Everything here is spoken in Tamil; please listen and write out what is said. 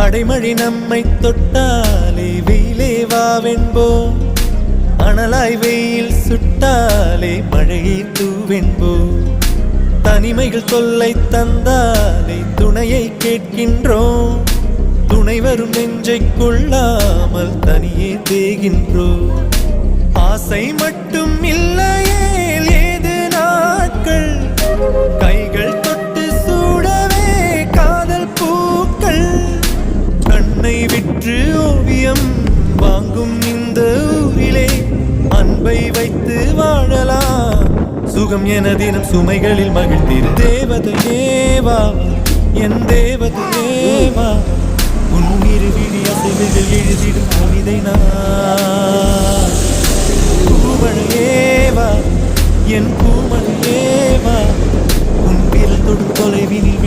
அடைமழை நம்மை தொட்டாலே வெயிலே வாவென்போம், அனலாய் வெயில் சுட்டாலே மழையை தூவென்போம். தனிமைகள் தொல்லை தந்தாலே துணையை கேட்கின்றோம், துணை வரும் நெஞ்சை கொள்ளாமல் தனியே தேகின்றோம். ஆசை மட்டும் இல்லையே ஏது நாட்கள், கைகள் தொட்டு சூடவே காதல் பூக்கள். கண்ணை விற்று ஓவியம் வாங்கும் இந்த ஊரிலே அன்பை வைத்து வாழலாம், சுகம் என தினம் சுமைகளில் மகிழ்ந்திரு. தேவதையேவா என் தேவதையேவா, உன் இருவிழி அசைவுகள் எழுதிடும் கவிதை நான். பூமழையேவா என் பூமழையேவா, உன் விரல் தொடும் தொலைவினில்